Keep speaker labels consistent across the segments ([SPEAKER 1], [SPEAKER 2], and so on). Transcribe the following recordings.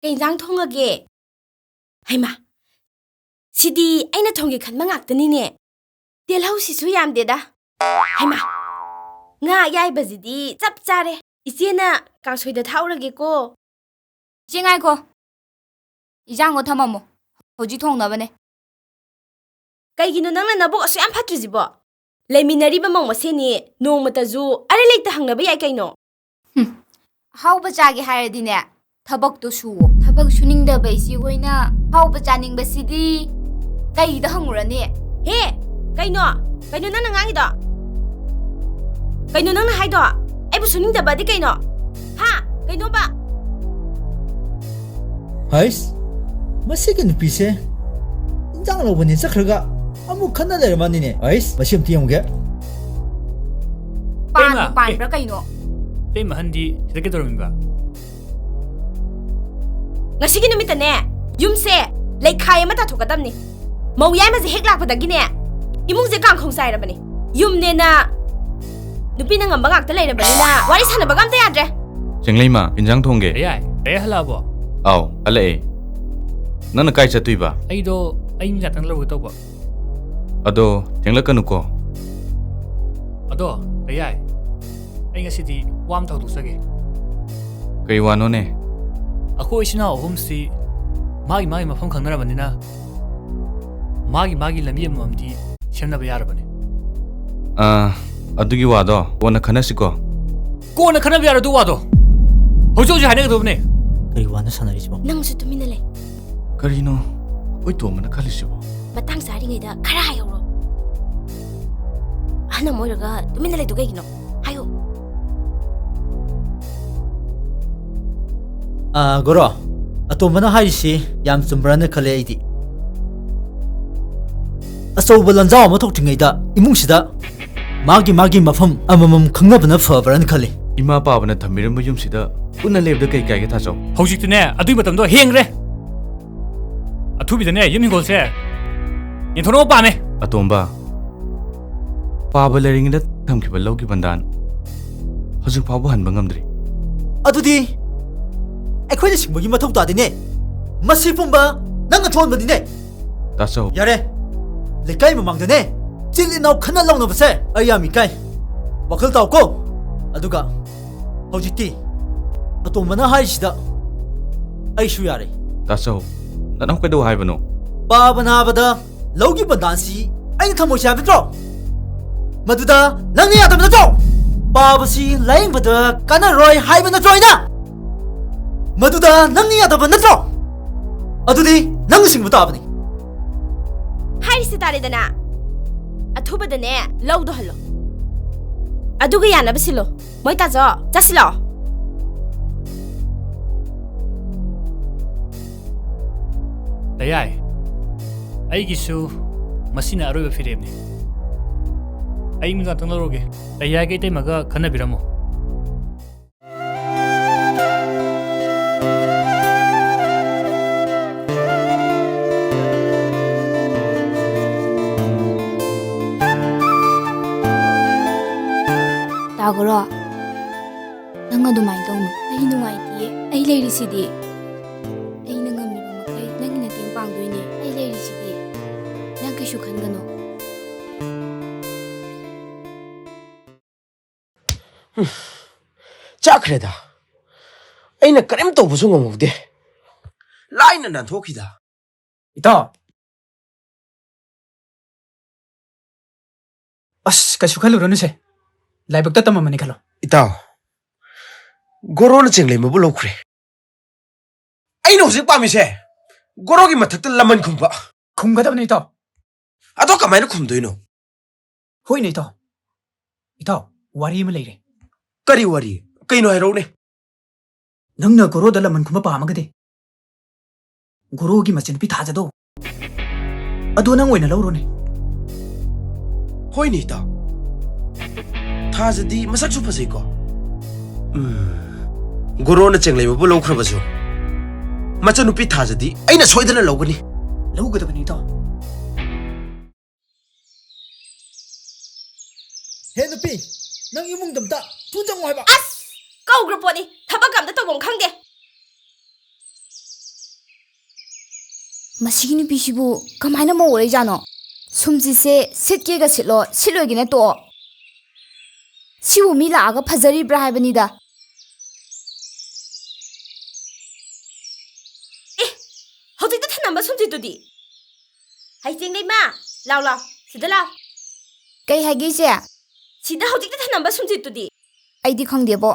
[SPEAKER 1] Cái injang thongage. Haima. Sidi aina thongge khanma ngaktani ne. Telhau sisu yamdeda. Haima. Nga yai bazidi chap chare. Ichena kangsoida thaurage ko.
[SPEAKER 2] Jingai ko. Injang go thamamo. Hoji thongnabane.
[SPEAKER 1] Kaigino nangna nabok asu yam phatrijibo. Leminariba mong maseni nongmataju are leikta hangnaba yai kaino.
[SPEAKER 2] Hauba chage haradine. Thabak to suwo. Thabak suningdaba isi goina. Hauba chaningbasidi kaida hangurani.
[SPEAKER 1] He, kaino? Kaino nangna ngangido? Kaino nangna haido? Aibu suningdaba di kaino? Ha, kaino ba?
[SPEAKER 3] Hais, masih kan pise? Jangan lupa nih sekarang kamu kenal dari mana nih? Hais, masih tiang ke?
[SPEAKER 2] Pan bra kaino.
[SPEAKER 4] Tema handi sida dorminga.
[SPEAKER 1] Ngasigi numitane yumse leikhay amata thokadamni. Mau yai maji hek lakpadagine. Imungje kangkhong sairabani. Yumne na nupi na ngamba ngakta leirabani na wari sanaba gamta yadre.
[SPEAKER 5] Jenglima, injang thongge.
[SPEAKER 4] Ayai, ay halabo.
[SPEAKER 5] Aw, halae. Nana kai chatuiba.
[SPEAKER 4] Aido ai mi jatang lawu toba.
[SPEAKER 5] Ado, jenglakanu ko.
[SPEAKER 4] Ado, ayai. Ai ngasidi wam thawdu sage.
[SPEAKER 5] Kai wano ne.
[SPEAKER 4] Ako isina ohumsi magi mafam khangnarabanina. Magi lambi amamdi semnaba yarabane.
[SPEAKER 5] Adugi wado, kona khanasiko.
[SPEAKER 4] Kona khanaba yaradu wado. Hojoji hainagadobne.
[SPEAKER 3] Kari wana sanarisibo.
[SPEAKER 1] Nangsu tumina lei.
[SPEAKER 5] Karino, oi to mana khalisibo.
[SPEAKER 1] Matang sari ngaida khara hayoro. Hana moiraga tumina lei dugaigino. Hayo.
[SPEAKER 3] Goro, ato mana haisi yam sumbrana khale idi. Aso balanjaw ma thok thingaida imungsida magi mafam amamam khangnabana fabran khale.
[SPEAKER 5] Ima pabana thamiram yumsida una lebda kai kai ga thaso.
[SPEAKER 4] Hojikne adui matamdo hengre. Athubidane yumingolse. Inthono pame.
[SPEAKER 5] Atomba. Paba leringda thamkiba lawgi bandan. Hojik phabu hanba ngamdri.
[SPEAKER 3] Adudi ꯑꯩꯈꯣꯏꯅ ꯁꯤꯡꯕꯒꯤ ꯃꯊꯧ ꯇꯥꯗꯦꯅꯦ ꯃꯁꯤ ꯄꯨꯝꯕ ꯅꯪꯅ ꯊꯣꯛꯍꯟꯕꯅꯤꯅꯦ
[SPEAKER 5] ꯇꯥꯁꯧ
[SPEAKER 3] ꯌꯥꯔꯦ ꯂꯩꯀꯥꯏ ꯃꯃꯥꯡꯗꯅꯦ chill ꯏꯅꯥꯎ ꯈꯟꯅ ꯂꯧꯅꯕꯁꯦ ꯑꯩ ꯌꯥꯝ 이까이 ꯋꯥꯈꯜ ꯇꯥꯎꯀꯣ ꯑꯗꯨꯒ ꯍꯧꯖꯤꯛꯇꯤ ꯑꯇꯣꯝꯕꯅ ꯍꯥꯏꯔꯤꯁꯤꯗ ꯑꯩꯁꯨ ꯌꯥꯔꯦ
[SPEAKER 5] ꯇꯥꯁꯧ ꯅꯅꯥꯎ ꯀꯩꯗꯧ ꯍꯥꯏꯕꯅꯣ
[SPEAKER 3] ꯄꯥꯕ ꯅꯥꯕꯗ ꯂꯧꯒꯤ ꯕꯟꯗꯥꯟꯁꯤ ꯑꯩꯅ ꯊꯝꯃꯣꯏꯁꯤ ꯍꯥꯏꯕ ꯅꯠꯇ꯭ꯔꯣ ꯃꯗꯨꯗ ꯅꯪꯅ ꯌꯥꯗꯕ ꯅꯠꯇ꯭ꯔꯣ ꯄꯥꯕꯁꯤ ꯂꯥꯌꯦꯡꯕꯗ ꯀꯥꯟꯅꯔꯣꯏ ꯍꯥꯏꯕ ꯅꯠꯇ꯭ꯔꯣ ꯑꯩꯅ Maduda nangni yadaba natro. Adudi nang singbu tabani.
[SPEAKER 1] Hai sitare dana. Athuba dane lawdo hallo. Aduga yana basilo. Moi ta zo jasilo.
[SPEAKER 4] Ayai. Ai gisu masina aroba firebni. Ai mi gatang loroge. Ayai ge temaga khanabiramo.
[SPEAKER 2] Tagoro. Nang adumai tawno. Ai nungaitiye. Ai leirisidi. Ai nangamniba makai nangina ting pangdoine. Ai leirisidi. Nang kaisu khangano.
[SPEAKER 6] Chakreda. Aina karim tawbusu ngamudde. Laina nan thokida.
[SPEAKER 7] Ito. As kaisu khaluranu se. Laibakta tamamani khalo.
[SPEAKER 6] Itaw. Gorona chenglei mabu lokre. Aina hojik pamise. Gorogi mathakta laman khumba.
[SPEAKER 7] Khumgadabani ito.
[SPEAKER 6] Ado kamaina khumdoino.
[SPEAKER 7] Hoine ito. Ito, wari ma leire.
[SPEAKER 6] Kari wari. Kaino hairone.
[SPEAKER 7] Nangna goroda laman khumba paamagade. Gorogi machinpi thajado. Ado nang oina laurone.
[SPEAKER 6] Hoine itaw. Thajadi masaksu phasai ko. Gorona chenglei mabu lokhrabaju. Machanupi thajadi aina soidana logani.
[SPEAKER 7] Laugadabani ito.
[SPEAKER 3] Hey nupi, nang imung damta tunjang mo haiba.
[SPEAKER 1] As! Kau gruponi. Thabak amda tawbom khangde.
[SPEAKER 2] ꯃꯁꯤꯒꯤ ꯅꯨꯄꯤꯁꯤꯕꯨ ꯀꯃꯥꯏꯅ ꯃꯧ ꯑꯣꯏꯔꯤꯖꯥꯠꯅꯣ? ꯁꯨꯝꯖꯤꯠꯁꯦ ꯁꯤꯠꯀꯦꯒ ꯁꯤꯠꯂꯣ, ꯁꯤꯠꯂꯣꯏꯒꯦꯅ ꯇꯣꯛꯑꯣ. ꯁꯤꯕꯨ ꯃꯤ ꯂꯥꯛꯑꯒ ꯐꯖꯔꯤꯕ꯭ꯔꯥ ꯍꯥꯏꯕꯅꯤꯗ.
[SPEAKER 1] ꯍꯧꯖꯤꯛꯇ ꯊꯅꯝꯕ ꯁꯨꯝꯖꯤꯠꯇꯨꯗꯤ. ꯍꯩꯆꯤꯡꯂꯩꯃ, ꯂꯥꯎ ꯂꯥꯎ, ꯁꯤꯗ ꯂꯥꯎ.
[SPEAKER 2] ꯀꯩ ꯍꯥꯏꯒꯦ ꯏꯆꯦ?
[SPEAKER 1] ꯁꯤꯗ ꯍꯧꯖꯤꯛꯇ ꯊꯅꯝꯕ ꯁꯨꯝꯖꯤꯠꯇꯨꯗꯤ.
[SPEAKER 2] ꯑꯩꯗꯤ ꯈꯪꯗꯦꯕꯣ.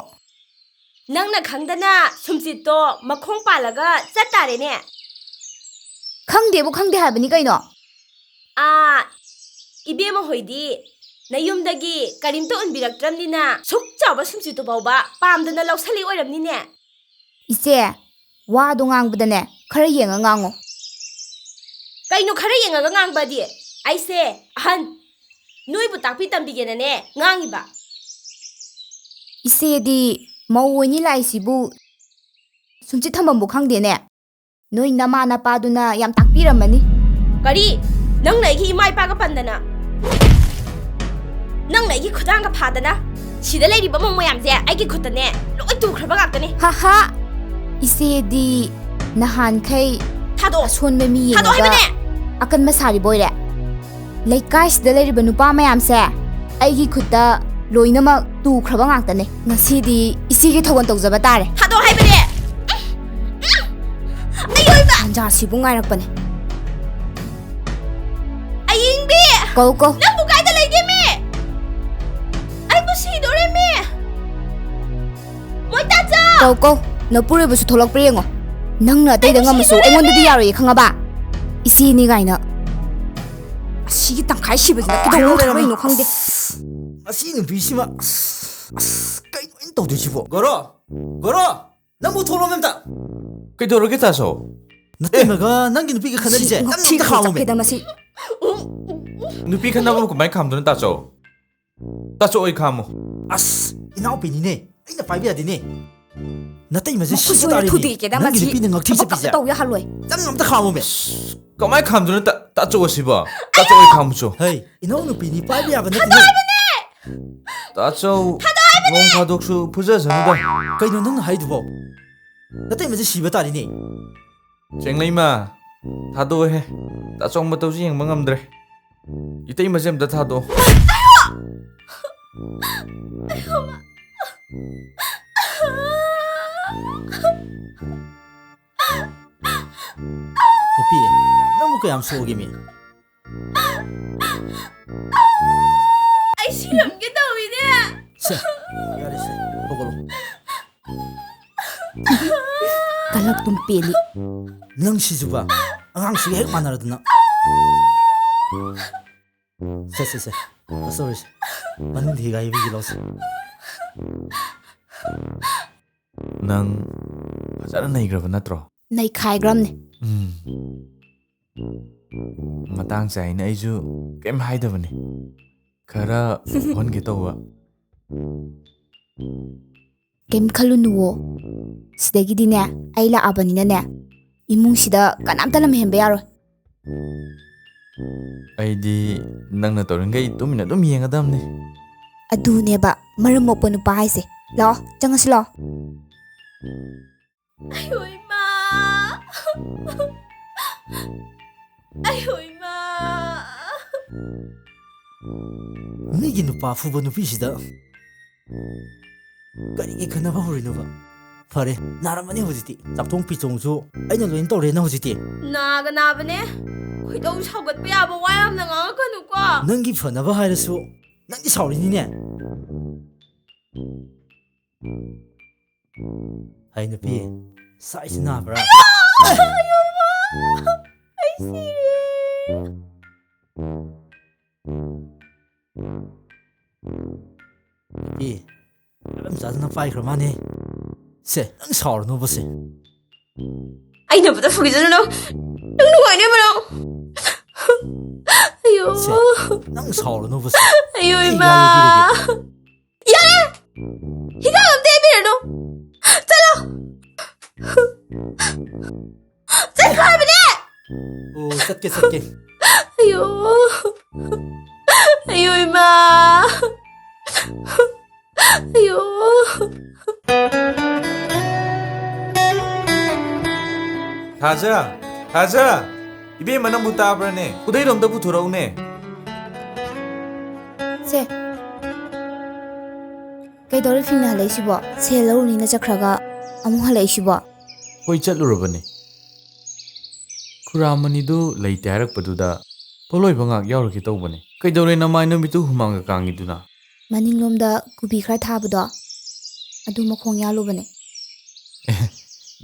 [SPEAKER 1] ꯅꯪꯅ ꯈꯪꯗꯅ ꯁꯨꯝꯖꯤꯠꯇꯣ ꯃꯈꯣꯡ ꯄꯥꯜꯂꯒ ꯆꯠꯇꯥꯔꯦꯅꯦ.
[SPEAKER 2] ꯈꯪꯗꯦꯕꯨ ꯈꯪꯗꯦ ꯍꯥꯏꯕꯅꯤ ꯀꯩꯅꯣ.
[SPEAKER 1] 이베모 호이디 나욤ꯗꯒꯤ ꯀꯔꯤꯝꯇ ꯎꯟꯕꯤꯔꯛꯇ꯭ꯔꯕꯅꯤ나 ꯁꯨꯛ ꯆꯥꯎꯕ ꯁꯨꯝꯆꯤꯠꯇꯨ ꯐꯥꯎꯕ ꯄꯥꯝꯗꯅ ꯂꯧꯁꯜꯂꯤ ꯑꯣꯏꯔꯝꯅꯤꯅꯦ.
[SPEAKER 2] ꯏꯆꯦ, ꯋꯥꯗꯣ ꯉꯥꯡꯕꯗꯅꯦ ꯈꯔ ꯌꯦꯡꯉ ꯉꯥꯡꯉꯣ.
[SPEAKER 1] ꯀꯩꯅꯣ ꯈꯔ ꯌꯦꯡꯉꯒ ꯉꯥꯡꯕꯗꯤ? ꯑꯩꯁꯦ ꯑꯍꯟ ꯅꯣꯏꯕꯨ ꯇꯥꯛꯄꯤ ꯇꯝꯕꯤꯒꯦꯅꯅꯦ ꯉꯥꯡꯉꯤꯕ.
[SPEAKER 2] 이세디 머우니 라이시부 숨짓 한번부 칸데네. 너희 나마 나빠두나 얌 딱비란마니.
[SPEAKER 1] 그리 넌 내기 이마이 빠가 판다나. 넌 내기 쿠당가 파다나. 시달레리 버몽 모양제 아기 쿠다네. 로이 두크르바 갔더니.
[SPEAKER 2] 하하. 이세디 나한 카이
[SPEAKER 1] 타도
[SPEAKER 2] 손매미
[SPEAKER 1] 타도 해보네.
[SPEAKER 2] 아깐 마사리 보이래. 레이카이스다 레리바 누파 마얌세 아이기 쿠다 로이나막 두크르바 갔더니. 나시디 이세기 토건 떡자바 따래.
[SPEAKER 1] 타도 해보네. 아이고
[SPEAKER 2] 한자 시봉 알았거네.
[SPEAKER 1] 아잉비.
[SPEAKER 2] 고고.
[SPEAKER 1] 난 무가이다 레이게미. 아이고 시도레미. 뭐 따져.
[SPEAKER 2] 고고. 너 뿌리부수 돌럭뿌리ꯉ어. 낭나 때이다 가면서 앵원데디 야로이 강아봐. 이세니 가이나. 시기 땅 갈시버지나 그동안 가로이노 강대.
[SPEAKER 3] 이 ꯅꯨꯄꯤꯁꯤꯃ ꯀꯩꯅꯣ ꯑꯩꯅ ꯇꯧꯗꯣꯏꯁꯤꯕꯣ? ꯒꯣꯔꯣ ꯅꯪꯕꯨ ꯊꯣꯛꯂꯛꯑꯣ ꯑꯝꯇ.
[SPEAKER 5] ꯀꯩꯗꯧꯔꯒꯦ ꯇꯥꯆꯧ?
[SPEAKER 3] ꯅꯠꯇꯦꯃꯒ ꯅꯪꯒꯤ ꯅꯨꯄꯤꯒ ꯈꯟꯅꯔꯤꯁꯦ ꯅꯪ ꯑꯝꯇ ꯈꯥꯝꯃꯣꯃꯦ.
[SPEAKER 5] ꯅꯨꯄꯤ ꯈꯟꯅꯕꯕꯨ ꯀꯃꯥꯏꯅ ꯈꯥꯝꯗꯣꯏꯅꯣ ꯇꯥꯆꯧ? ꯇꯥꯆꯧ ꯑꯩ ꯈꯥꯝꯃꯣ.
[SPEAKER 3] 이나오피니네 ꯑꯩꯅ ꯄꯥꯏꯕ ꯌꯥꯗꯦꯅꯦ. ꯅꯇꯩꯃꯁꯦ
[SPEAKER 2] ꯃꯈꯨꯠ
[SPEAKER 3] 시ꯕ
[SPEAKER 2] ꯁꯣꯏꯔ
[SPEAKER 3] ꯇꯥꯔꯦꯅꯦ.
[SPEAKER 2] ꯊꯨꯗꯦꯛꯀꯦꯗ
[SPEAKER 3] ꯅꯪꯒꯤ
[SPEAKER 2] ꯃꯁꯤ
[SPEAKER 3] ꯅꯨꯄꯤꯅ ꯉꯛꯊꯤ
[SPEAKER 2] ꯊꯕꯛ
[SPEAKER 3] ꯆꯠꯄꯤꯁꯦ
[SPEAKER 2] ꯇꯧ ꯌꯥꯍꯜꯂꯣꯏ.
[SPEAKER 3] ꯅꯪ ꯑꯝꯇ ꯈꯥꯝꯃꯣꯃꯦ.
[SPEAKER 5] ꯀꯃꯥꯏꯅ ꯈꯥꯝꯗꯣꯏꯅꯣ ꯇꯥꯆꯧ ꯑꯁꯤꯕꯣ? ꯇꯥꯆꯧ ꯑꯩ ꯈꯥꯝꯃꯨꯆꯣ.
[SPEAKER 3] ꯍꯩ ꯏꯅꯥꯎ ꯅꯨꯄꯤꯅꯤ ꯄꯥꯏꯕ ꯌꯥꯕ ꯅꯠꯇꯦ.
[SPEAKER 5] ꯇꯥꯆꯧ ꯅꯣꯡ ꯐꯥꯗꯣꯛꯁꯨ ꯐꯨꯖꯁꯅꯨꯗ.
[SPEAKER 3] ꯀꯩꯅꯣ ꯅꯪꯅ ꯍꯥꯏꯗꯨꯕꯣ? ꯅꯇꯩꯃꯁꯦ ꯁꯤꯕ ꯇꯥꯔꯦꯅꯦ.
[SPEAKER 5] ꯆꯦꯡꯂꯩꯃ ꯊꯥꯗꯣꯛꯑꯣꯍꯦ. ꯇꯥꯆꯧ ꯃꯇꯧꯁꯨ ꯌꯦꯡꯕ ꯉꯝꯗ꯭ꯔꯦ. ꯏꯇꯩꯃꯁꯦ ꯑꯝꯇ ꯊꯥꯗꯣꯛꯑꯣ.
[SPEAKER 3] ꯅꯨꯄꯤ ꯅꯪꯕꯨ ꯀꯌꯥꯝ ꯁꯣꯛꯑꯒꯦꯃꯤ?
[SPEAKER 1] ꯑꯩ ꯁꯤꯔꯝꯒꯦ ꯇꯧꯏꯅꯦ.
[SPEAKER 3] ꯁꯦ ꯌꯥꯔꯦꯁꯦ ꯍꯧꯒꯠꯂꯣ.
[SPEAKER 2] 갈락 좀 빼리.
[SPEAKER 3] ꯅꯪ ꯁꯤꯁꯨꯕ ꯑꯉꯥꯡꯁꯤꯒ ꯍꯦꯛ ꯃꯥꯟꯅꯔꯗꯅ. ꯁꯦ ꯀꯁꯧꯔꯤꯁꯦ ꯃꯅꯨꯡꯗ ꯍꯤꯒꯥꯏꯕꯤꯒꯤ ꯂꯧꯁꯦ.
[SPEAKER 5] ꯅꯪ ꯐꯖꯅ ꯅꯩꯈ꯭ꯔꯕ ꯅꯠꯇ꯭ꯔꯣ?
[SPEAKER 2] 나이카이그람네.
[SPEAKER 5] ꯃꯇꯥꯡ ꯆꯥꯏꯅ ꯑꯩꯁꯨ ꯀꯩꯝ ꯍꯥꯏꯗꯕꯅꯤ. ꯈꯔ ꯎꯍꯟꯒꯦ ꯇꯧꯕ.
[SPEAKER 2] ꯀꯩꯝ ꯈꯜꯂꯨꯅꯨꯋꯣ. ꯁꯤꯗꯒꯤꯗꯤꯅꯦ ꯑꯩ ꯂꯥꯛꯑꯕꯅꯤꯅꯅꯦ 이몽시다 까남따 ꯂꯝꯍꯦꯟꯕ ꯌꯥꯔꯣꯏ.
[SPEAKER 5] ꯑꯩꯗꯤ ꯅꯪꯅ ꯇꯧꯔꯤꯈꯩ ꯇꯨꯃꯤꯟꯅ ꯑꯗꯨꯝ ꯌꯦꯡꯒꯗꯕꯅꯤ.
[SPEAKER 2] ꯑꯗꯨꯅꯦꯕ ꯃꯔꯝ ꯃꯣꯛꯄ ꯅꯨꯄꯥ ꯍꯥꯏꯁꯦ. ꯂꯥꯛꯑꯣ ꯆꯪꯉꯁꯤ ꯂꯥꯛꯑꯣ.
[SPEAKER 1] 아이고 임마. 아이고 임마.
[SPEAKER 3] ꯃꯤꯒꯤ ꯅꯨꯄꯥ ꯐꯨꯕ ꯅꯨꯄꯤꯁꯤꯗ ꯀꯔꯤꯒꯤ ꯈꯟꯅꯕ ꯍꯧꯔꯤꯅꯣꯕ? ꯐꯔꯦ ꯅꯥꯔꯝꯃꯅꯤ ꯍꯧꯖꯤꯛꯇꯤ. ꯆꯥꯛꯊꯣꯡ ꯄꯤꯊꯣꯡꯁꯨ ꯑꯩꯅ ꯂꯣꯏꯅ ꯇꯧꯔꯦꯅ ꯍꯧꯖꯤꯛꯇꯤ.
[SPEAKER 1] 나가 나버네. ꯈꯣꯏꯗꯧ ꯁꯥꯎꯒꯠꯄ ꯌꯥꯕ ꯋꯥ ꯌꯥꯝꯅ ꯉꯥꯡꯉꯛꯀꯅꯨꯀꯣ.
[SPEAKER 3] ꯅꯪꯒꯤ ꯐꯅꯕ ꯍꯥꯏꯔꯁꯨ ꯅꯪꯗꯤ ꯁꯥꯎꯔꯤꯅꯤꯅꯦ. ꯍꯩ ꯅꯨꯄꯤ ꯁꯥꯏꯁꯤ ꯅꯥꯕ꯭ꯔꯥ?
[SPEAKER 1] ꯑꯩ ꯁꯤꯔꯦ.
[SPEAKER 3] ꯅꯨꯄꯤ ꯃꯔꯝ ꯆꯥꯗꯅ ꯄꯥꯏꯈ꯭ꯔ ꯃꯥꯅꯦ. ꯁꯦ ꯅꯪ ꯁꯥꯎꯔꯅꯨꯕꯁꯦ.
[SPEAKER 1] ꯑꯩꯅꯕꯨꯗ ꯐꯨꯒꯤꯖꯅꯨ. ꯅꯪ ꯅꯨꯡꯉꯥꯏꯅꯦꯕ꯭ꯔꯣ? ꯑయ్యో.
[SPEAKER 3] ꯁꯦ ꯅꯪ ꯁꯥꯎꯔꯅꯨꯕꯁꯦ.
[SPEAKER 1] ꯑయ్యో
[SPEAKER 3] ꯑꯩ
[SPEAKER 1] 이마.
[SPEAKER 3] ꯌꯥꯏꯕꯤꯔꯒꯦ.
[SPEAKER 1] 야래. 희망 없대 비르노. 잘라. 잘가버네.
[SPEAKER 3] 오 satke.
[SPEAKER 1] 아유. 아유 이마. 아유.
[SPEAKER 5] 가자. 이베 만남부 따브라네. 고대이럼다 부터라오네.
[SPEAKER 2] 세. ꯀꯩꯗꯧꯔꯤ ꯐꯤꯡꯅ ꯍꯜꯂꯛꯏꯁꯤꯕꯣ? ꯁꯦꯜ ꯂꯧꯔꯨꯅꯤꯅ ꯆꯠꯈ꯭ꯔꯒ ꯑꯃꯨꯛ ꯍꯜꯂꯛꯏꯁꯤꯕꯣ?
[SPEAKER 5] ꯍꯣꯏ ꯆꯠꯂꯨꯔꯕꯅꯤ. ꯈꯨꯔꯥꯃꯅꯤꯗꯨ ꯂꯩꯇꯦ ꯍꯥꯏꯔꯛꯄꯗꯨꯗ ꯄꯣꯂꯣꯏꯕ ꯉꯥꯛ ꯌꯥꯎꯔꯒꯦ ꯇꯧꯕꯅꯦ. ꯀꯩꯗꯧꯔꯦ ꯅꯃꯥꯏ ꯅꯨꯃꯤꯠꯇꯨ ꯍꯨꯃꯥꯡꯒ ꯀꯥꯡꯉꯤꯗꯨꯅ?
[SPEAKER 2] ꯃꯅꯤꯡꯂꯣꯝꯗ ꯀꯨꯕꯤ ꯈꯔ ꯊꯥꯕꯗꯣ ꯑꯗꯨ ꯃꯈꯣꯡ ꯌꯥꯜꯂꯨꯕꯅꯦ.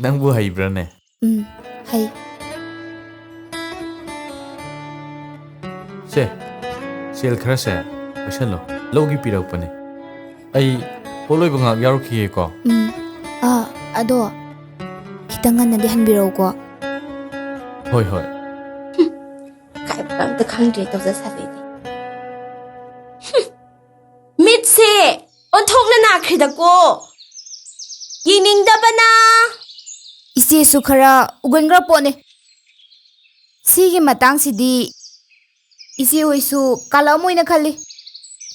[SPEAKER 5] ꯅꯪꯕꯨ ꯍꯩꯕ꯭ꯔꯥꯅꯦ?
[SPEAKER 2] ꯍꯩ.
[SPEAKER 5] ꯁꯦ ꯁꯦꯜ ꯈꯔꯁꯦ ꯄꯩꯁꯜꯂꯣ. ꯂꯧꯒꯤ ꯄꯤꯔꯛꯄꯅꯦ. ꯑꯩ ꯄꯣꯂꯣꯏꯕ ꯉꯥꯛ ꯌꯥꯎꯔꯛꯈꯤꯒꯦꯀꯣ.
[SPEAKER 2] ꯑꯗꯣ ꯈꯤꯇꯪ ꯉꯟꯅꯗꯤ ꯍꯟꯕꯤꯔꯛꯎꯀꯣ.
[SPEAKER 5] ꯍꯣꯏ ꯍꯣꯏ.
[SPEAKER 1] ꯀꯥꯏꯕ ꯑꯝꯇ ꯈꯪꯗ꯭ꯔꯦ ꯇꯧꯖꯁꯜꯂꯦꯗꯤ. ꯃꯤꯠꯁꯦ ꯑꯣꯟꯊꯣꯛꯅ ꯅꯥꯈ꯭ꯔꯤꯗꯀꯣ. ꯌꯦꯡꯅꯤꯡꯗꯕꯅ.
[SPEAKER 2] ꯏꯆꯦꯁꯨ ꯈꯔ ꯎꯒꯟꯈ꯭ꯔ ꯄꯣꯠꯅꯦ. ꯁꯤꯒꯤ ꯃꯇꯥꯡꯁꯤꯗꯤ ꯏꯆꯦ ꯍꯣꯏꯁꯨ ꯀꯥꯜꯂꯛꯑꯝꯃꯣꯏꯅ ꯈꯜꯂꯤ.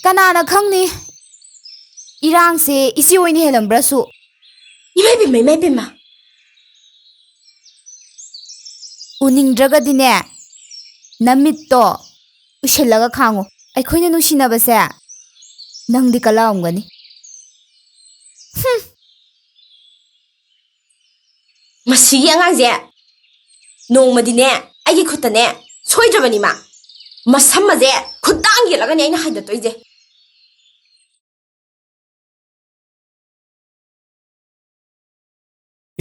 [SPEAKER 2] ꯀꯅꯥꯅ ꯈꯪꯅꯤ ꯏꯔꯥꯡꯁꯦ ꯏꯆꯦ ꯍꯣꯏꯅ ꯍꯦꯜꯂꯝꯕ꯭ꯔꯁꯨ.
[SPEAKER 1] ꯏꯃꯥꯏꯕꯦꯝꯃ ꯏꯃꯥꯏꯕꯦꯝꯃ.
[SPEAKER 2] ꯎꯅꯤꯡꯗ꯭ꯔꯒꯗꯤꯅꯦ ꯅꯃꯤꯠꯇꯣ ꯎꯏꯁꯤꯜꯂꯒ ꯈꯥꯡꯉꯨ. ꯑꯩꯈꯣꯏꯅ ꯅꯨꯡꯁꯤꯅꯕꯁꯦ ꯅꯪꯗꯤ ꯀꯜꯂꯛꯑꯝꯒꯅꯤ.
[SPEAKER 1] ꯃꯁꯤꯒꯤ ꯑꯉꯥꯡꯁꯦ ꯅꯣꯡꯃꯗꯤꯅꯦ ꯑꯩꯒꯤ ꯈꯨꯠꯇꯅꯦ ꯁꯣꯏꯗ꯭ꯔꯕꯅꯤ ꯃꯥ. ꯃꯁꯝꯃꯁꯦ ꯈꯨꯠꯇꯥꯡ ꯌꯦꯜꯂꯒꯅꯦ ꯑꯩꯅ ꯍꯥꯏꯗꯠꯇꯣꯏꯁꯦ.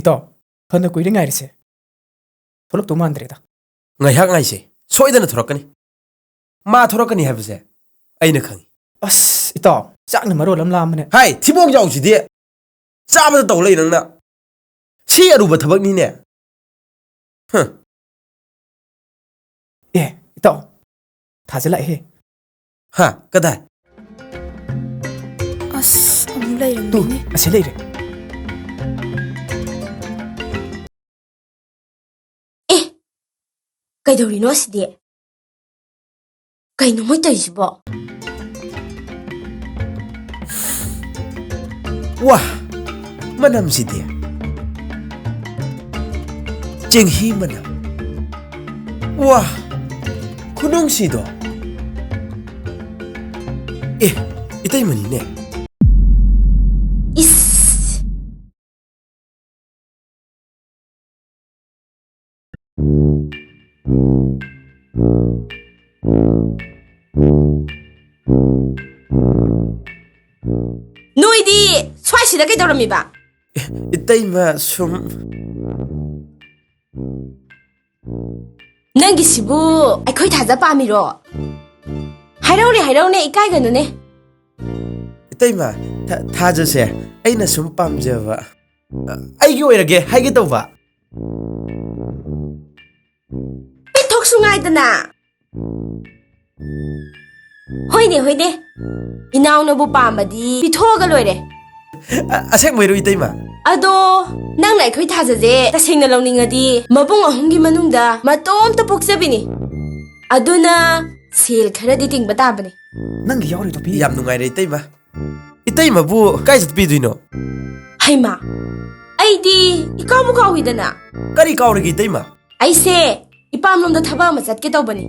[SPEAKER 7] ꯏꯇꯥꯎ ꯐꯅ ꯀꯨꯏꯔꯦ ꯉꯥꯏꯔꯤꯁꯦ. ꯊꯣꯛꯂꯛꯇꯧ ꯃꯥꯟꯗ꯭ꯔꯦꯗ.
[SPEAKER 6] ꯉꯥꯏꯍꯥꯛ ꯉꯥꯏꯁꯦ ꯁꯣꯏꯗꯅ ꯊꯣꯔꯛꯀꯅꯤ. ꯃꯥ ꯊꯣꯔꯛꯀꯅꯤ ꯍꯥꯏꯕꯁꯦ ꯑꯩꯅ ꯈꯪꯉꯤ.
[SPEAKER 7] ꯑꯁ ꯏꯇꯥꯎ ꯆꯥꯛꯅ ꯃꯔꯣꯜ ꯑꯃ ꯂꯥꯝꯕꯅꯦ.
[SPEAKER 6] ꯍꯥꯏ ꯊꯤꯕꯣꯡ ꯌꯥꯎꯁꯤꯗꯤ ꯆꯥꯕꯗ ꯇꯧ ꯂꯩ ꯅꯪꯅ. ꯁꯤ ꯑꯔꯨꯕ ꯊꯕꯛꯅꯤꯅꯦ.
[SPEAKER 7] ꯑꯦ ꯏꯇꯥꯎ ꯊꯥꯖꯜꯂꯛꯑꯦ.
[SPEAKER 6] ꯀꯗꯥꯏ?
[SPEAKER 2] ꯑꯁ ꯑꯃꯨꯛ
[SPEAKER 7] ꯇꯨ
[SPEAKER 2] ꯂꯩꯔꯝꯃꯤꯅꯦ.
[SPEAKER 7] ꯑꯁꯤ ꯂꯩꯔꯦ.
[SPEAKER 1] ꯀꯩꯗꯧꯔꯤꯅꯣ ꯑꯁꯤꯗꯤ? ꯀꯩꯅꯣ ꯃꯣꯏ ꯇꯧꯔꯤꯁꯤꯕꯣ?
[SPEAKER 6] ꯋꯥ ꯃꯅꯝꯁꯤꯗꯤ ꯆꯦꯡꯍꯤ ꯃꯅꯝ. ꯋꯥ ꯈꯨꯅꯨꯡꯁꯤꯗꯣ. ꯏꯇꯩꯃꯅꯤꯅꯦ.
[SPEAKER 1] 이스. 너희디 소아시다 그러미바.
[SPEAKER 6] 이때이마 숨.
[SPEAKER 1] ꯅꯪꯒꯤꯁꯤꯕꯨ ꯑꯩꯈꯣꯏ ꯊꯥꯖ ꯄꯥꯝꯃꯤꯔꯣ? 하이라우네 이까이ꯒꯅꯨꯅꯦ.
[SPEAKER 6] 이때이마 타저세 ꯑꯩꯅ ꯁꯨꯝ ꯄꯥꯝꯖꯕ ꯑꯩꯒꯤ ꯑꯣꯏꯔꯒꯦ ꯍꯥꯏꯒꯦ ꯇꯧꯕ.
[SPEAKER 1] ꯄꯤꯊꯣꯛꯁꯨ ꯉꯥꯏꯗꯅ. ꯍꯣꯏꯅꯦ 이나ꯎꯅꯕꯨ ꯄꯥꯝꯃꯗꯤ ꯄꯤꯊꯣꯛꯑꯒ ꯂꯣꯏꯔꯦ.
[SPEAKER 6] ꯑꯁꯦꯡꯕꯩꯔꯣ 이때이마?
[SPEAKER 1] ꯑꯗꯣ ꯅꯪꯅ ꯑꯩꯈꯣꯏ ꯊꯥꯖꯁꯦ ꯇꯁꯦꯡꯅ ꯂꯧꯅꯤꯡꯉꯗꯤ ꯃꯕꯨꯡ ꯑꯍꯨꯝꯒꯤ ꯃꯅꯨꯡꯗ ꯃꯇꯣꯝꯇ ꯄꯣꯛꯆꯕꯤꯅꯤ. ꯑꯗꯨꯅ ꯁꯦꯜ ꯈꯔꯗꯤ ꯇꯤꯡꯕ ꯇꯥꯕꯅꯤ.
[SPEAKER 7] ꯅꯪꯒꯤ ꯌꯥꯎꯔꯤꯗꯣ ꯄꯤ.
[SPEAKER 6] ꯌꯥꯝ ꯅꯨꯡꯉꯥꯏꯔꯦ 이때이마. 이때이마ꯕꯨ ꯀꯥꯏ ꯆꯠꯄꯤꯗꯣꯏꯅꯣ?
[SPEAKER 1] ꯍꯩꯃꯥ ꯑꯩꯗꯤ ꯏꯀꯥꯎꯕꯨ ꯀꯥꯎꯏꯗꯅ.
[SPEAKER 6] ꯀꯔꯤ ꯀꯥꯎꯔꯒꯦ 이때이마?
[SPEAKER 1] ꯑꯩꯁꯦ ꯏꯄꯥꯝꯂꯣꯝꯗ ꯊꯕꯛ ꯑꯃ ꯆꯠꯀꯦ ꯇꯧꯕꯅꯤ.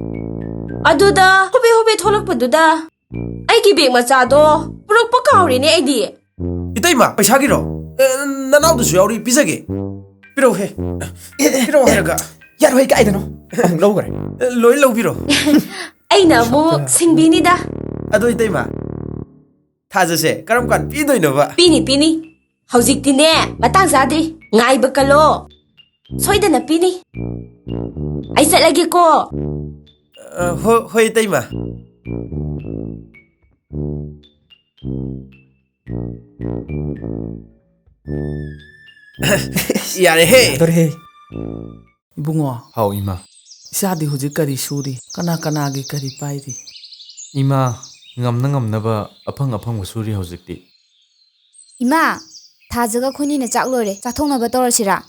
[SPEAKER 1] ꯑꯗꯨꯗ ꯍꯣꯕꯦ ꯊꯣꯛꯂꯛꯄꯗꯨꯗ ꯑꯩꯒꯤ ꯕꯦꯛ ꯃꯆꯥꯗꯣ ꯄꯨꯔꯛꯄ ꯀꯥꯎꯔꯦꯅꯦ ꯑꯩꯗꯤ.
[SPEAKER 6] 이때이마 ꯄꯩꯁꯥꯒꯤꯔꯣ? ꯅꯅꯥꯎꯗꯁꯨ ꯌꯥꯎꯔꯤ ꯄꯤꯖꯒꯦ. ꯄꯤꯔꯛꯎꯍꯦ. ꯄꯤꯔꯛꯎ ꯍꯥꯏꯔꯒ.
[SPEAKER 7] ꯌꯥꯔꯣꯏ ꯀꯥꯏꯗꯅꯣ ꯑꯃꯨꯛ ꯂꯧꯈ꯭ꯔꯦ.
[SPEAKER 6] ꯂꯣꯏ ꯂꯧꯕꯤꯔꯣ.
[SPEAKER 1] ꯑꯩꯅ ꯑꯃꯨꯛ ꯁꯤꯡꯕꯤꯅꯤꯗ.
[SPEAKER 6] ꯑꯗꯣ 이때이마 ꯊꯥꯖꯁꯦ ꯀꯔꯝ ꯀꯥꯟ ꯄꯤꯗꯣꯏꯅꯣꯕ?
[SPEAKER 1] ꯄꯤꯅꯤ. ꯍꯧꯖꯤꯛꯇꯤꯅꯦ ꯃꯇꯥꯡ ꯆꯥꯗ꯭ꯔꯤ. ꯉꯥꯏꯕ ꯀꯜꯂꯣ. ꯁꯣꯏꯗꯅ ꯄꯤꯅꯤ. ꯑꯩ ꯆꯠꯂꯒꯦꯀꯣ.
[SPEAKER 6] ꯍꯣꯏ 이때이마. ꯌꯥꯔꯦꯍꯦ.
[SPEAKER 8] ꯌꯥꯗꯣꯔꯦꯍꯦ. 이붕어,
[SPEAKER 5] ꯍꯥꯎ ꯏꯃꯥ.
[SPEAKER 8] 이사디 후지 까리 수리, 까나까나기 까리 빠이리.
[SPEAKER 5] ꯏꯃꯥ ꯉꯝꯅꯕ ꯑꯐꯪꯕ ꯁꯨꯔꯤ ꯍꯧꯖꯤꯛꯇꯤ.
[SPEAKER 2] ꯏꯃꯥ ꯊꯥꯖꯒ ꯑꯩꯈꯣꯏꯅꯤꯅ ꯆꯥꯛ ꯂꯣꯏꯔꯦ. ꯆꯥꯊꯣꯛꯅꯕ ꯇꯧꯔꯁꯤꯔꯥ?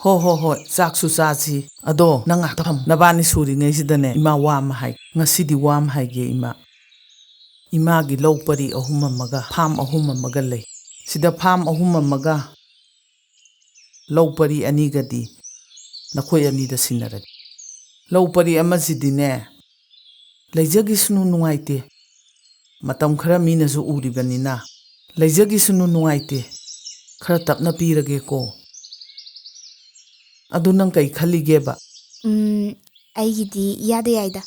[SPEAKER 8] ꯍꯣꯏ ꯆꯥꯛꯁꯨ ꯆꯥꯁꯤ. ꯑꯗꯣ ꯅꯪ ꯉꯥꯛꯇ ꯐꯝ. ꯅꯕꯥꯅꯤ ꯁꯨꯔꯤꯉꯩꯁꯤꯗꯅꯦ ꯏꯃꯥ ꯋꯥ ꯑꯃ ꯍꯥꯏ. ꯉꯁꯤꯗꯤ ꯋꯥ ꯑꯃ ꯍꯥꯏꯒꯦꯏꯃꯥ. 이마ꯒꯤ ꯂꯧ ꯄꯔꯤ 3 ꯑꯃꯒ ꯐꯥꯝ 3 ꯑꯃꯒ ꯂꯩ. ꯁꯤꯗ ꯐꯥꯝ 3 ꯑꯃꯒ ꯂꯧ ꯄꯔꯤ 2ꯒꯗꯤ ꯅꯈꯣꯏ 2ꯗ ꯁꯤꯟꯅꯔꯒꯦ. ꯂꯧ ꯄꯔꯤ ꯑꯃꯁꯤꯗꯤꯅꯦ ꯂꯩꯖꯒꯤꯁꯨꯅꯨ ꯅꯨꯡꯉꯥꯏꯇꯦ ꯃꯇꯝ ꯈꯔ ꯃꯤꯅꯁꯨ ꯎꯔꯤꯕꯅꯤꯅ ꯂꯩꯖꯒꯤꯁꯨꯅꯨ ꯅꯨꯡꯉꯥꯏꯇꯦ ꯈꯔ ꯇꯞꯅ ꯄꯤꯔꯒꯦꯀꯣ ꯑꯗꯨ ꯅꯪ ꯀꯩ ꯈꯜꯂꯤꯒꯦꯕ
[SPEAKER 2] ꯑꯩꯒꯤꯗꯤ ꯏꯌꯥꯗ ꯌꯥꯏꯗ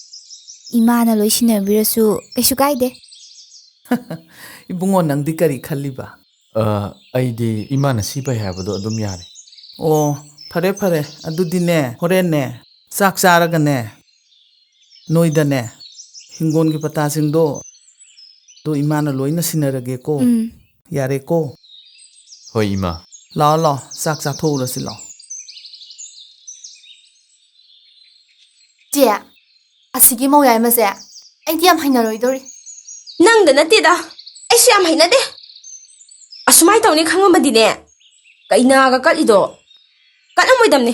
[SPEAKER 2] ꯏꯃꯥꯅ ꯂꯣꯏ ꯁꯤꯟꯅꯕꯤꯔꯁꯨ ꯀꯩꯁꯨ ꯀꯥꯏꯗꯦ
[SPEAKER 8] ꯏꯕꯨꯡꯉꯣ ꯅꯪꯗꯤ ꯀꯔꯤ ꯈꯜꯂꯤꯕ
[SPEAKER 5] ꯑꯩꯗꯤ ꯏꯃꯥꯅ ꯁꯤꯕꯩ ꯍꯥꯏꯕꯗꯣ ꯑꯗꯨꯝ ꯌꯥꯔꯦ
[SPEAKER 8] ꯑꯣ ꯐꯔꯦ ꯐꯔꯦ ꯑꯗꯨꯗꯤꯅꯦ ꯍꯣꯔꯦꯟꯅꯦ ꯆꯥꯛ ꯆꯥꯔꯒꯅꯦ ꯅꯣꯏꯗꯅꯦ ꯍꯤꯡꯒꯣꯜꯒꯤ ꯄꯇꯥꯁꯤꯡꯗꯣ ꯑꯗꯨ ꯏꯃꯥꯅ ꯂꯣꯏꯅ ꯁꯤꯟꯅꯔꯒꯦꯀꯣ ꯌꯥꯔꯦꯀꯣ
[SPEAKER 5] ꯍꯣꯏ ꯏꯃꯥ
[SPEAKER 8] ꯂꯥꯛꯑꯣ ꯂꯥꯛꯑꯣ ꯆꯥꯛ ꯆꯥꯊꯣꯛꯎꯔꯁꯤ ꯂꯥꯛꯑꯣ
[SPEAKER 2] ꯆꯦ ꯑꯁꯤꯒꯤ ꯃꯧꯌꯥꯏꯃꯁꯦ ꯑꯩꯗꯤ ꯌꯥꯝ ꯍꯩꯅꯔꯣꯏꯗꯧꯔꯤ
[SPEAKER 1] ꯅꯪꯗ ꯅꯠꯇꯦꯗ ꯑꯩꯁꯨ ꯌꯥꯝ ꯍꯩꯅꯗꯦ ꯑꯁꯨꯃꯥꯏꯅ ꯇꯧꯅꯤ ꯈꯪꯉꯝꯃꯗꯤꯅꯦ ꯀꯩꯅꯥꯒ ꯀꯠꯂꯤꯗꯣ ꯀꯠꯂꯝꯃꯣꯏꯗꯝꯅꯤ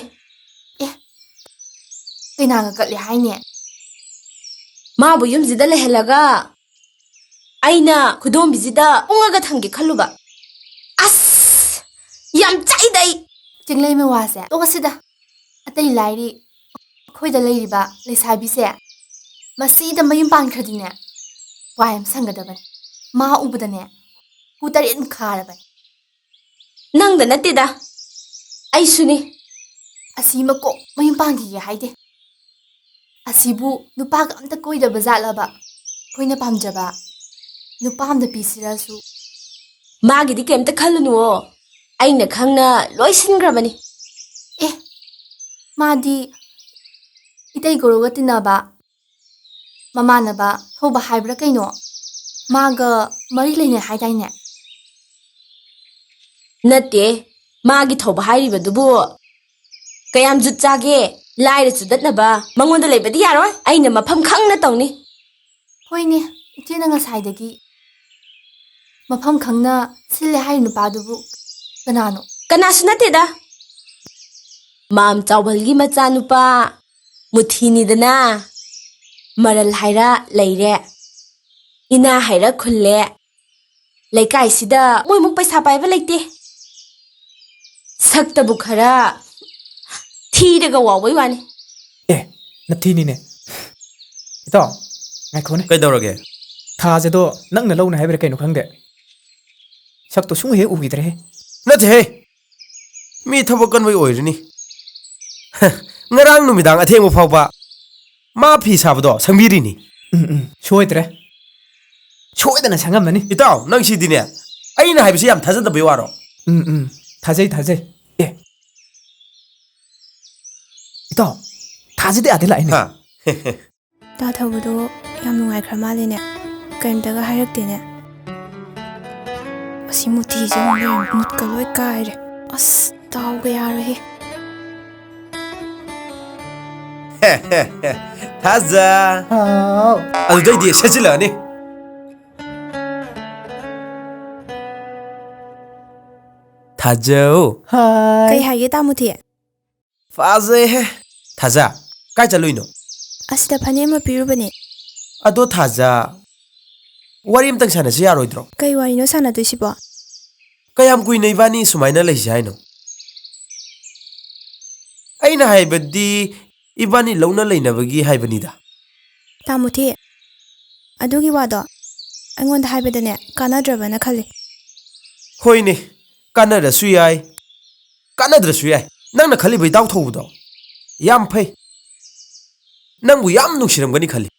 [SPEAKER 2] ꯀꯩꯅꯥꯒ ꯀꯠꯂꯦ ꯍꯥꯏꯅꯦ
[SPEAKER 1] ꯃꯥꯕꯨ ꯌꯨꯝꯁꯤꯗ ꯂꯩꯍꯜꯂꯒ ꯑꯩꯅ ꯈꯨꯗꯣꯝꯕꯤꯁꯤꯗ ꯎꯡꯉꯒ ꯊꯝꯒꯦ ꯈꯜꯂꯨꯕ ꯑꯁ ꯌꯥꯝ ꯆꯥꯛꯏꯗ ꯑꯩ
[SPEAKER 2] ꯆꯤꯡꯂꯩ ꯃꯋꯥꯁꯦ ꯇꯣꯛꯑꯁꯤꯗ ꯑꯇꯩ ꯂꯥꯏꯔꯤ ꯑꯩꯈꯣꯏꯗ ꯂꯩꯔꯤꯕ ꯂꯩꯁꯥꯕꯤꯁꯦ ꯃꯁꯤꯗ ꯃꯌꯨꯝ ꯄꯥꯟꯈ꯭ꯔꯗꯤꯅꯦ ꯋꯥꯏ ꯑꯃ ꯁꯪꯒꯗꯕꯅꯤ ꯃꯥ ꯎꯕꯗꯅꯦ ꯍꯨ ꯇꯔꯦꯠꯃꯨꯛ ꯈꯥꯔꯕꯅꯤ
[SPEAKER 1] ꯅꯪꯗ ꯅꯠꯇꯦꯗ ꯑꯩꯁꯨꯅꯤ
[SPEAKER 2] ꯑꯁꯤꯃ ꯀꯣꯛ ꯃꯌꯨꯝ ꯄꯥꯟꯈꯤꯒꯦ ꯍꯥꯏꯗꯦ ꯑꯁꯤꯕꯨ ꯅꯨꯄꯥꯒ ꯑꯝꯇ ꯀꯣꯏꯗꯕ ꯖꯥꯠꯂꯕ ꯑꯩꯈꯣꯏꯅ ꯄꯥꯝꯖꯕ ꯅꯨꯄꯥ ꯑꯝꯗ ꯄꯤꯁꯤꯔꯁꯨ
[SPEAKER 1] ꯃꯥꯒꯤꯗꯤ ꯀꯩꯝꯇ ꯈꯜꯂꯨꯅꯨꯋꯣ ꯑꯩꯅ ꯈꯪꯅ ꯂꯣꯏ ꯁꯤꯟꯈ꯭ꯔꯕꯅꯤ
[SPEAKER 2] ꯑꯦ ꯃꯥꯗꯤ ꯏꯇꯩ ꯒꯣꯔꯣꯒ ꯇꯤꯟꯅꯕ ꯃꯃꯥꯟꯅꯕ ꯊꯧꯕ ꯍꯥꯏꯕ꯭ꯔꯥ ꯀꯩꯅꯣ ꯃꯥꯒ ꯃꯔꯤ ꯂꯩꯅꯩ ꯍꯥꯏꯗꯥꯏꯅꯦ
[SPEAKER 1] ꯅꯠꯇꯦ ꯃꯥꯒꯤ ꯊꯧꯕ ꯍꯥꯏꯔꯤꯕꯗꯨꯕꯨ ꯀꯌꯥꯝ ꯖꯨꯠ ꯆꯥꯒꯦ ꯂꯥꯏꯔ ꯆꯨꯗꯠꯅꯕ ꯃꯉꯣꯟꯗ ꯂꯩꯕꯗꯤ ꯌꯥꯔꯣꯏ ꯑꯩꯅ ꯃꯐꯝ ꯈꯪꯅ ꯇꯧꯅꯤ
[SPEAKER 2] ꯍꯣꯏꯅꯦ ꯏꯆꯦꯅ ꯉꯁꯥꯏꯗꯒꯤ ꯃꯐꯝ ꯈꯪꯅ ꯁꯤꯜꯂꯦ ꯍꯥꯏꯔꯤ ꯅꯨꯄꯥꯗꯨꯕꯨ ꯀꯅꯥꯅꯣ
[SPEAKER 1] ꯀꯅꯥꯁꯨ ꯅꯠꯇꯦꯗ ꯃꯥꯝ ꯆꯥꯎꯕꯜꯒꯤ ꯃꯆꯥꯅꯨꯄꯥ ꯃꯨꯊꯤꯅꯤꯗꯅ ꯃꯔꯜ ꯍꯥꯏꯔ ꯂꯩꯔꯦ ꯏꯅꯥ ꯍꯥꯏꯔ ꯈꯨꯜꯂꯦ ꯂꯩꯀꯥꯏꯁꯤꯗ ꯃꯣꯏꯃꯨꯛ ꯄꯩꯁా ꯄꯥꯏꯕ ꯂꯩꯇꯦ ꯁꯛꯇꯕꯨ ꯈꯔ ꯊꯤꯔꯒ ꯋꯥꯎꯕꯩ ꯋꯥꯅꯤ
[SPEAKER 7] ꯑꯦ ꯅꯠꯊꯤꯅꯤꯅꯦ ꯏꯇꯥꯎ ꯉꯥꯏꯈꯣꯅꯦ
[SPEAKER 6] ꯀꯩꯗꯧꯔꯒꯦ
[SPEAKER 7] ꯊꯥꯁꯦꯗꯣ ꯅꯪꯅ ꯂꯧꯅ ꯍꯥꯏꯕ꯭ꯔꯥ ꯀꯩꯅꯣ ꯈꯪꯗꯦ ꯁꯛꯇꯣ ꯁꯨꯡꯍꯦꯛ ꯎꯈꯤꯗ꯭ꯔꯦꯍꯦ
[SPEAKER 6] ꯅꯠꯇꯦꯍꯦ ꯃꯤ ꯊꯕꯛ ꯀꯟꯕꯩ ꯑꯣꯏꯔꯅꯤ ꯉꯔꯥꯡ ꯅꯨꯃꯤꯗꯥꯡ ꯑꯊꯦꯡꯕ ꯐꯥꯎꯕ ꯃꯥ ꯐꯤ ꯁꯥꯕꯗꯣ ꯁꯪꯕꯤꯔꯤꯅꯤ
[SPEAKER 7] ꯁꯣꯏꯗ꯭ꯔꯦ ꯁꯣꯏꯗꯅ ꯁꯪꯉꯝꯃꯅꯤ
[SPEAKER 6] ꯏꯇꯥꯎ ꯅꯪ ꯁꯤꯗꯤꯅꯦ ꯑꯩꯅ ꯍꯥꯏꯕꯁꯤ ꯌꯥꯝ ꯊꯥꯖꯗꯕꯩ ꯋꯥꯔꯣ
[SPEAKER 7] ꯊꯥꯖꯩ ꯊꯥꯖꯩ ꯑꯦ ꯏꯇꯥꯎ ꯊꯥꯖꯗ ꯌꯥꯗꯦ ꯂꯥꯛꯏꯅꯦ
[SPEAKER 6] ꯍꯥ
[SPEAKER 9] ꯇꯥ ꯊꯧꯕꯗꯣ ꯌꯥꯝ ꯅꯨꯡꯉꯥꯏꯈ꯭ꯔ ꯃꯥꯜꯂꯦꯅꯦ ꯀꯔꯤꯝꯇꯒ ꯍꯥꯏꯔꯛꯇꯦꯅꯦ ꯑꯁꯤ ꯃꯨꯊꯤꯁꯦ ꯑꯃꯨꯛ ꯃꯨꯠꯀ ꯂꯣꯏ ꯀꯥꯏꯔꯦ ꯑꯁ ꯇꯥꯎꯒ ꯌꯥꯔꯣꯏꯍꯦ
[SPEAKER 6] ꯊꯥꯖ ꯑꯗꯨꯗꯩꯗꯤ ꯁꯦꯠꯆꯤꯜꯂꯛꯑꯅꯤ ꯊꯥꯖꯧ
[SPEAKER 9] ꯀꯩ ꯍꯥꯏꯒꯦ ꯇꯥꯃꯨꯊꯤ
[SPEAKER 6] ꯐꯖꯩꯍꯦ ꯊꯥꯖ ꯀꯥꯏ ꯆꯠꯂꯨꯏꯅꯣ
[SPEAKER 9] ꯑꯁꯤꯗ ꯐꯅꯦꯛ ꯑꯃ ꯄꯤꯔꯨꯕꯅꯦ
[SPEAKER 6] ꯑꯗꯣ ꯊꯥꯖ ꯋꯥꯔꯤ ꯑꯃꯇꯪ ꯁꯥꯟꯅꯁꯤ ꯌꯥꯔꯣꯏꯗ꯭ꯔꯣ
[SPEAKER 9] ꯀꯩ ꯋꯥꯔꯤꯅꯣ ꯁꯥꯟꯅꯗꯣꯏꯁꯤꯕꯣ
[SPEAKER 6] ꯀꯌꯥꯝ ꯀꯨꯏꯅ ꯏꯕꯥꯅꯤ ꯁꯨꯃꯥꯏꯅ ꯂꯩꯁꯤ ꯍꯥꯏꯅꯣ ꯑꯩꯅ ꯍꯥꯏꯕꯗꯤ ꯏꯕꯥꯅꯤ ꯂꯧꯅ ꯂꯩꯅꯕꯒꯤ ꯍꯥꯏꯕꯅꯤꯗ
[SPEAKER 9] ꯇꯥꯃꯨꯊꯤ ꯑꯗꯨꯒꯤ ꯋꯥꯗꯣ ꯑꯩꯉꯣꯟꯗ ꯍꯥꯏꯕꯗꯅꯦ ꯀꯥꯟꯅꯗ꯭ꯔꯕꯅ ꯈꯜꯂꯤ
[SPEAKER 6] ꯍꯣꯏꯅꯦ ꯀꯥꯟꯅꯔꯁꯨ ꯌꯥꯏ ꯀꯥꯟꯅꯗ꯭ꯔꯁꯨ ꯌꯥꯏ ꯅꯪꯅ ꯈꯜꯂꯤꯕ ꯏꯇꯥꯎ ꯊꯧꯕꯗꯣ ꯌꯥꯝ ꯐꯩ ꯅꯪꯕꯨ ꯌꯥꯝ ꯅꯨꯡꯁꯤꯔꯝꯒꯅꯤ ꯈꯜꯂꯤ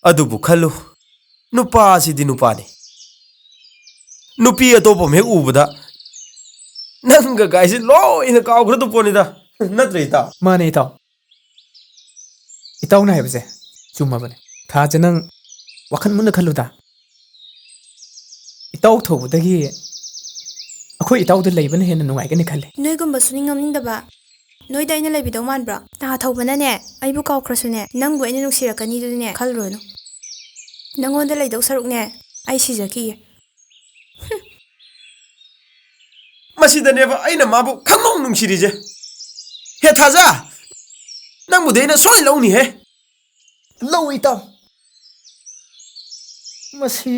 [SPEAKER 6] ꯑꯗꯨꯕꯨ ꯈꯜꯂꯨ ꯅꯨꯄꯥꯁꯤꯗꯤ ꯅꯨꯄꯥꯅꯤ ꯅꯨꯄꯤ ꯑꯇꯣꯞꯄ ꯑꯃ ꯍꯦꯛ ꯎꯕꯗ ꯅꯪꯒ ꯒꯥꯏꯁꯤ ꯂꯣꯏꯅ ꯀꯥꯎꯈ꯭ꯔꯗꯕ ꯄꯣꯠꯅꯤꯗ ꯅꯠꯇ꯭ꯔꯦ ꯏꯇꯥꯎ
[SPEAKER 7] ꯃꯥꯅꯦ ꯏꯇꯥꯎ ꯏꯇꯥꯎꯅ ꯍꯥꯏꯕꯁꯦ ꯆꯨꯝꯃꯕꯅꯦ ꯊꯥꯁꯦ ꯅꯪ ꯋꯥꯈꯜ ꯃꯨꯟꯅ ꯈꯜꯂꯨꯗ ꯏꯇꯥꯎ ꯊꯧꯕꯗꯒꯤ ꯑꯩꯈꯣꯏ ꯏꯇꯥꯎꯗ ꯂꯩꯕꯅ ꯍꯦꯟꯅ ꯅꯨꯡꯉꯥꯏꯒꯅꯤ ꯈꯜꯂꯤ
[SPEAKER 9] ꯅꯣꯏꯒꯨꯝꯕꯁꯨ ꯅꯤꯡꯉꯝꯅꯤꯡꯗꯕ ꯅꯣꯏꯗ ꯑꯩꯅ ꯂꯩꯕꯤꯗꯧ ꯃꯥꯟꯕ꯭ꯔꯣ ꯇꯥ ꯊꯧꯕꯅꯅꯦ ꯑꯩꯕꯨ ꯀꯥꯎꯈ꯭ꯔꯁꯨꯅꯦ ꯅꯪꯕꯨ ꯑꯩꯅ ꯅꯨꯡꯁꯤꯔꯛꯀꯅꯤꯗꯨꯅꯦ ꯈꯜꯂꯨꯔꯅꯨ ꯅꯪꯉꯣꯟꯗ ꯂꯩꯗꯧ ꯁꯔꯨꯛꯅꯦ ꯑꯩ ꯁꯤꯖꯈꯤꯒꯦ
[SPEAKER 6] ꯃꯁꯤꯗꯅꯦꯕ ꯑꯩꯅ ꯃꯥꯕꯨ ꯈꯪꯅꯧ ꯅꯨꯡꯁꯤꯔꯤꯁꯦ ꯍꯦ ꯊꯥꯖ ꯅꯪꯕꯨꯗꯤ ꯑꯩꯅ ꯁꯣꯏ ꯂꯧꯅꯤꯍꯦ
[SPEAKER 7] ꯂꯧ ꯏꯇꯥꯎ ꯃꯁꯤ